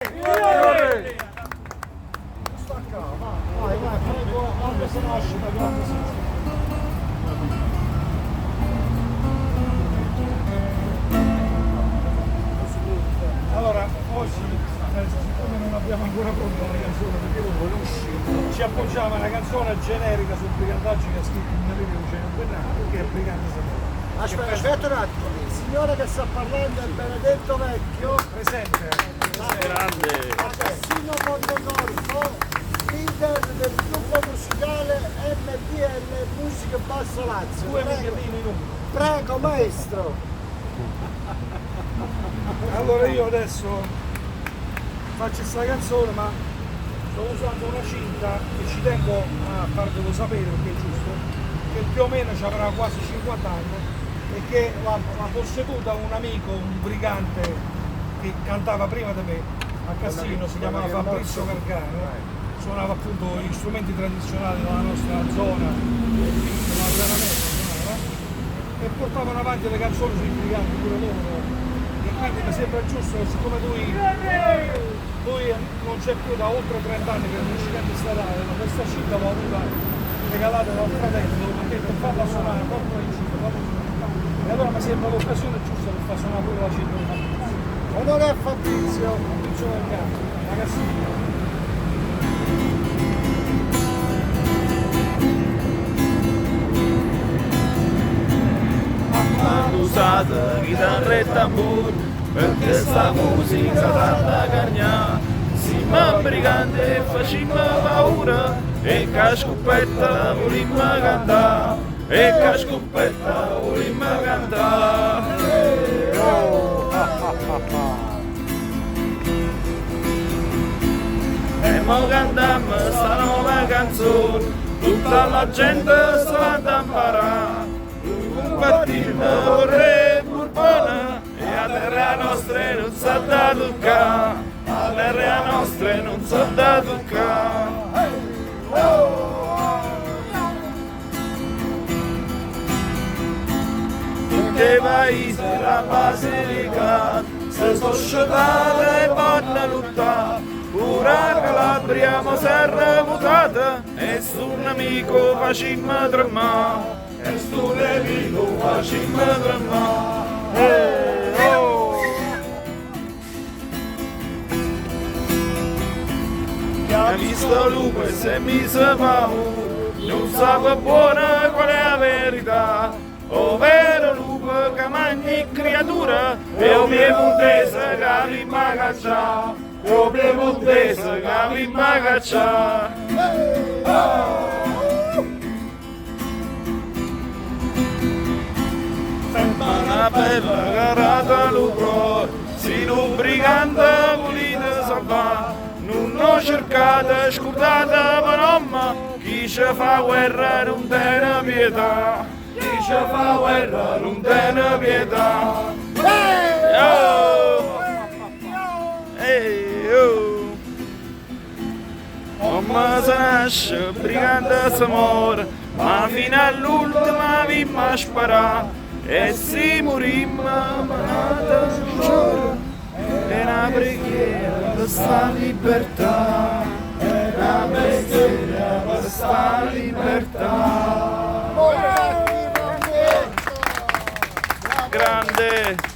Vai, prego, quando si nasce da grande senso. Allora, oggi, siccome non abbiamo ancora pronta la canzone, perché ci appoggiamo a una canzone generica sul brigantaggio che ha scritto in Valerio Luciano Bernardo, che è Brigante Sapore. Aspetta un attimo, il signore che sta parlando è il Benedetto Vecchio, Presente. Grande. Cassino Montecorpo, leader del gruppo musicale MDL Musica Basso Lazio. Due Prego, minchiatini in uno. prego maestro. Allora io adesso faccio questa canzone, ma sto usando una cinta e ci tengo a farvelo sapere perché è giusto, che più o meno ci avrà quasi 50 anni e che l'ha posseduta un amico, un brigante che cantava prima di me a Cassino, si chiamava Fabrizio Gargano, suonava appunto gli strumenti tradizionali della nostra zona, della zona media, e portavano avanti le canzoni sui briganti pure loro. E quindi mi sembra giusto, siccome lui non c'è più da oltre 30 anni che è un incidente stradale, ma questa cinta l'ho avuta regalata dal fratello, mi ha detto falla suonare, proprio in cinta, e allora mi sembra l'occasione giusta per far suonare pure la cinta di Fabrizio. Onore a Fabrizio. Fabrizio Vergano, ragazzino. Hanno usato chitarra e tamburo perché sta musica tanta cagna. Siamo briganti e facciamo paura e che scoppetta volimmo cantare e che scoppetta volimmo cantare. E mo cantiamo sta nuova canzone, tutta la gente sta a imparare. Combattimmo vorrei Burbona e a terra nostra non sa da toccare, a terra nostra non sa da toccare. Tutti i paesi la Basilicata se sto sciolata e vanno a lottare, pure a Calabria mo serra mutata e su un amico facimmo tremare. E sto nemico facimmo tremare. Chi ha visto lupo e se mi sa paura, non sa buona qual è la verità. O vero lupo che mangi creatura e o piemontese che vi magaccia, e o piemontese che vi magaccia. Una bella carata lucro, si un brigante volete salvare, non ho cercato scordata per mamma, chi ci fa guerra non tiene pietà, chi ci fa guerra non tiene pietà. Mamma se nasce, brigante si muore, ma fino all'ultima vimma sparà. E si morimmo manata giuro, è una preghiera per sta libertà, è una preghiera per sta libertà. Grande!